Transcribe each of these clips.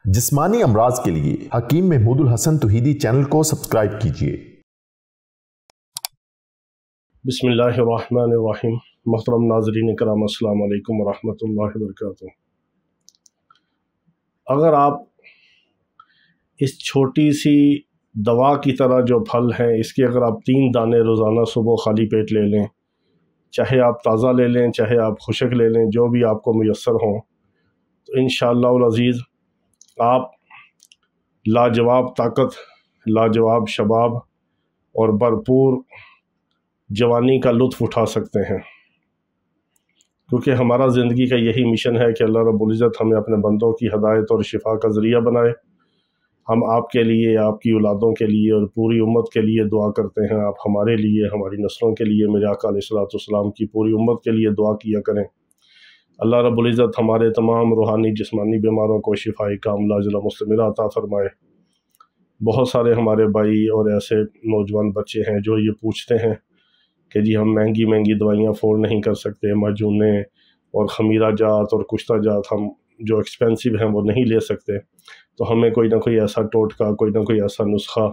जिस्मानी अमराज के लिए हकीम महमूदुल हसन तौहीदी चैनल को सब्सक्राइब कीजिए। बिस्मिल्लाहिर्रहमानिर्रहीम। मोहतरम नाज़रीन किराम, अस्सलामु अलैकुम वरहमतुल्लाहि वबरकातुहू। अगर आप इस छोटी सी दवा की तरह जो फल है, इसके अगर आप 3 दाने रोज़ाना सुबह खाली पेट ले लें, चाहे आप ताज़ा ले लें चाहे आप खुशक ले लें, जो भी आपको मुयस्सर हों, तो इंशाअल्लाह अज़ीज़ आप लाजवाब ताकत, लाजवाब शबाब और भरपूर जवानी का लुत्फ़ उठा सकते हैं। क्योंकि हमारा ज़िंदगी का यही मिशन है कि अल्लाह रब्बुल इज़्ज़त हमें अपने बंदों की हदायत और शिफा का ज़रिया बनाए। हम आपके लिए, आपकी औलादों के लिए और पूरी उम्मत के लिए दुआ करते हैं। आप हमारे लिए, हमारी नस्लों के लिए, मेरे आका अलैहिस्सलातु वस्सलाम की पूरी उम्मत के लिए दुआ किया करें। अल्लाह रब्बुल इज़्ज़त हमारे तमाम रूहानी जिस्मानी बीमारों को शिफाए कामिला अजला मुस्तमिरा अता फरमाए। बहुत सारे हमारे भाई और ऐसे नौजवान बच्चे हैं जो ये पूछते हैं कि जी हम महंगी महंगी दवाइयाँ अफोर्ड नहीं कर सकते, माजूने और खमीरा जात और कुश्ता जात हम जो एक्सपेंसिव हैं वो नहीं ले सकते, तो हमें कोई ना कोई ऐसा टोटका, कोई ना कोई ऐसा नुस्खा,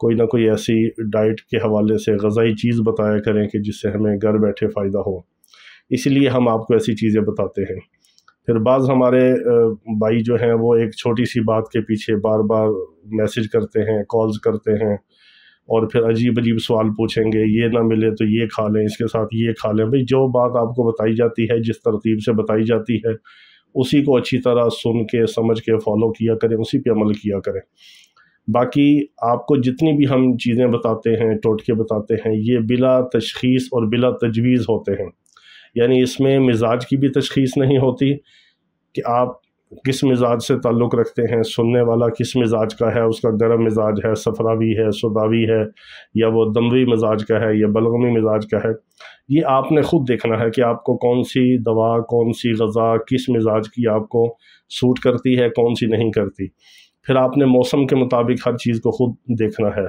कोई ना कोई ऐसी डाइट के हवाले से ग़ज़ाई चीज़ बताया करें कि जिससे हमें घर बैठे फ़ायदा हो। इसलिए हम आपको ऐसी चीज़ें बताते हैं। फिर बाज़ हमारे भाई जो हैं वो एक छोटी सी बात के पीछे बार बार मैसेज करते हैं, कॉल्स करते हैं और फिर अजीब अजीब सवाल पूछेंगे, ये ना मिले तो ये खा लें, इसके साथ ये खा लें। भाई जो बात आपको बताई जाती है, जिस तरतीब से बताई जाती है, उसी को अच्छी तरह सुन के समझ के फॉलो किया करें, उसी पे अमल किया करें। बाकी आपको जितनी भी हम चीज़ें बताते हैं, टोटके बताते हैं, ये बिला तशख़ीस और बिला तजवीज़ होते हैं। यानी इसमें मिजाज की भी तशख़ीस नहीं होती कि आप किस मिजाज से ताल्लुक़ रखते हैं, सुनने वाला किस मिजाज का है, उसका गर्म मिजाज है, सफरावी है, सुदावी है, या वो दमवी मिजाज का है या बलगमी मिजाज का है। ये आपने ख़ुद देखना है कि आपको कौन सी दवा, कौन सी ग़ज़ा किस मिजाज की आपको सूट करती है, कौन सी नहीं करती। फिर आपने मौसम के मुताबिक हर चीज़ को ख़ुद देखना है,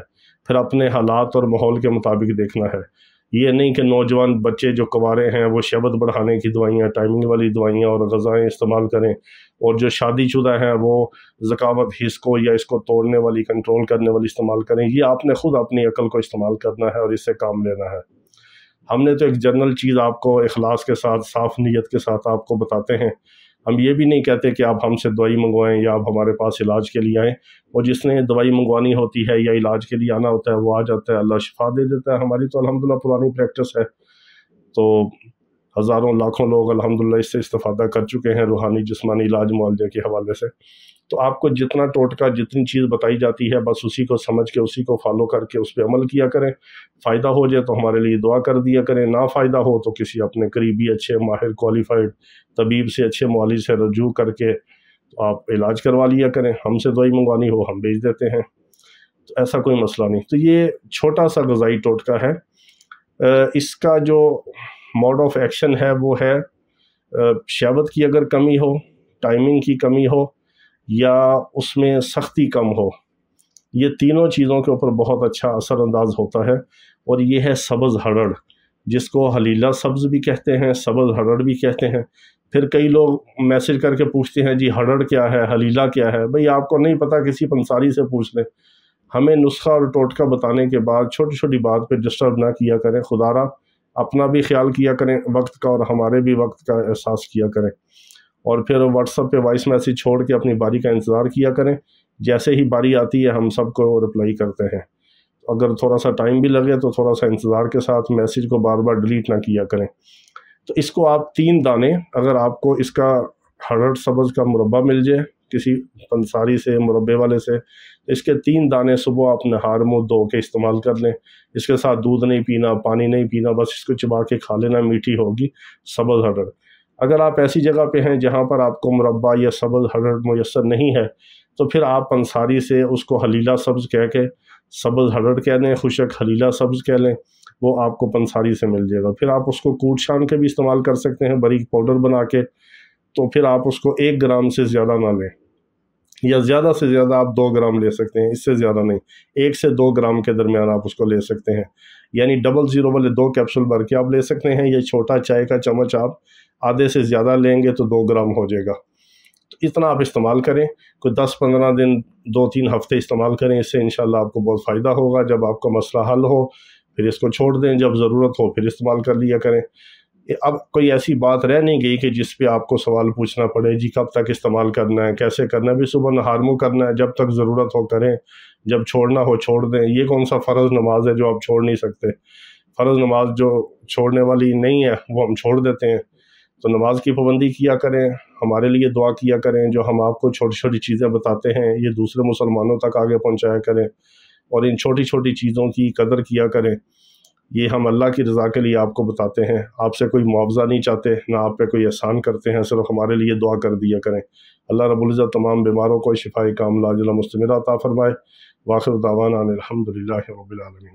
फिर अपने हालात और माहौल के मुताबिक देखना है। ये नहीं कि नौजवान बच्चे जो कुंवारे हैं वो शहवत बढ़ाने की दवाइयाँ, टाइमिंग वाली दवाइयाँ और ग़ज़ाएँ इस्तेमाल करें, और जो शादीशुदा हैं वो ज़कावत हिस्स को या इसको तोड़ने वाली, कंट्रोल करने वाली इस्तेमाल करें। ये आपने ख़ुद अपनी अकल को इस्तेमाल करना है और इससे काम लेना है। हमने तो एक जनरल चीज़ आपको इखलास के साथ, साफ़ नीयत के साथ आपको बताते हैं। हम ये भी नहीं कहते कि आप हमसे दवाई मंगवाएं या आप हमारे पास इलाज के लिए आएँ। और जिसने दवाई मंगवानी होती है या इलाज के लिए आना होता है वो आ जाता है, अल्लाह शिफा दे देता है। हमारी तो अल्हम्दुलिल्लाह पुरानी प्रैक्टिस है, तो हज़ारों लाखों लोग अल्हम्दुलिल्लाह इससे इस्तिफ़ादा कर चुके हैं रूहानी जिस्मानी इलाज मुआलजे के हवाले से। तो आपको जितना टोटका, जितनी चीज़ बताई जाती है, बस उसी को समझ के, उसी को फॉलो करके उस पर अमल किया करें। फ़ायदा हो जाए तो हमारे लिए दुआ कर दिया करें, ना फ़ायदा हो तो किसी अपने करीबी अच्छे माहिर क्वालिफाइड तबीब से, अच्छे मुआलिज से रजू करके तो आप इलाज करवा लिया करें। हमसे दवाई मंगवानी हो हम भेज देते हैं, तो ऐसा कोई मसला नहीं। तो ये छोटा सा ग़ज़ाई टोटका है। इसका जो मोड ऑफ एक्शन है वो है शहवत की अगर कमी हो, टाइमिंग की कमी हो या उसमें सख्ती कम हो, ये तीनों चीज़ों के ऊपर बहुत अच्छा असरअंदाज होता है। और ये है सब्ज़ हरड़, जिसको हलीला सब्ज़ भी कहते हैं, सब्ज़ हरड़ भी कहते हैं। फिर कई लोग मैसेज करके पूछते हैं जी हरड़ क्या है, हलीला क्या है। भाई आपको नहीं पता, किसी पंसारी से पूछ लें। हमें नुस्खा और टोटका बताने के बाद छोटी छोटी बात पे डिस्टर्ब ना किया करें। खुदारा अपना भी ख्याल किया करें वक्त का, और हमारे भी वक्त का एहसास किया करें। और फिर व्हाट्सएप पे वॉइस मैसेज छोड़ के अपनी बारी का इंतज़ार किया करें। जैसे ही बारी आती है हम सबको रिप्लाई करते हैं। अगर थोड़ा सा टाइम भी लगे तो थोड़ा सा इंतज़ार के साथ मैसेज को बार बार डिलीट ना किया करें। तो इसको आप 3 दाने, अगर आपको इसका हरड़ सब्ज़ का मुरब्बा मिल जाए किसी पंसारी से, मुरब्बे वाले से, तो इसके 3 दाने सुबह आप नहार मुँह धो के इस्तेमाल कर लें। इसके साथ दूध नहीं पीना, पानी नहीं पीना, बस इसको चबा के खा लेना, मीठी होगी सब्ज़ हरड़। अगर आप ऐसी जगह पे हैं जहाँ पर आपको मुरब्बा या सब्ज़ हरड़ मुयस्सर नहीं है, तो फिर आप पंसारी से उसको हलीला सब्ज़ कह के सब्ज़ हरड़ कह लें, खुशक हलीला सब्ज़ कह लें, वो आपको पंसारी से मिल जाएगा। फिर आप उसको कूट छान के भी इस्तेमाल कर सकते हैं, बारीक पाउडर बना के। तो फिर आप उसको 1 ग्राम से ज़्यादा ना लें, या ज़्यादा से ज़्यादा आप 2 ग्राम ले सकते हैं, इससे ज़्यादा नहीं। 1 से 2 ग्राम के दरमियान आप उसको ले सकते हैं। यानी 00 वाले 2 कैप्सूल भर के आप ले सकते हैं। ये छोटा चाय का चम्मच आप आधे से ज़्यादा लेंगे तो 2 ग्राम हो जाएगा। تو اتنا آپ استعمال کریں، کوئی 10-15 دن 2-3 ہفتے استعمال کریں، اس سے انشاءاللہ آپ کو بہت فائدہ ہوگا۔ جب آپ کا مسئلہ حل ہو پھر اس کو چھوڑ دیں، جب ضرورت ہو پھر استعمال کر لیا کریں۔ اب کوئی ایسی بات رہ نہیں گئی کہ جس پہ آپ کو سوال پوچھنا پڑے جی کب تک استعمال کرنا ہے، کیسے کرنا ہے۔ بھی صبح نہار منہ کرنا ہے، جب تک ضرورت ہو کریں، جب چھوڑنا ہو چھوڑ دیں۔ یہ کون سا فرض نماز ہے جو آپ چھوڑ نہیں سکتے؟ فرض نماز جو چھوڑنے والی نہیں ہے وہ ہم چھوڑ دیتے ہیں۔ تو نماز کی پابندی کیا کریں، ہمارے لیے دعا کیا کریں، جو ہم آپ کو چھوٹی چھوٹی چیزیں بتاتے ہیں یہ دوسرے مسلمانوں تک آگے پہنچایا کریں، اور ان چھوٹی چھوٹی چیزوں کی قدر کیا کریں۔ یہ ہم اللہ کی رضا کے لیے آپ کو بتاتے ہیں، آپ سے کوئی معاوضہ نہیں چاہتے، نہ آپ پہ کوئی احسان کرتے ہیں، صرف ہمارے لیے دعا کر دیا کریں۔ اللہ رب العزت تمام بیماروں کو شفائے کاملہ عاجلہ مستمرہ عطا فرمائے۔ وآخر دعوانا ان الحمد للہ رب العالمین۔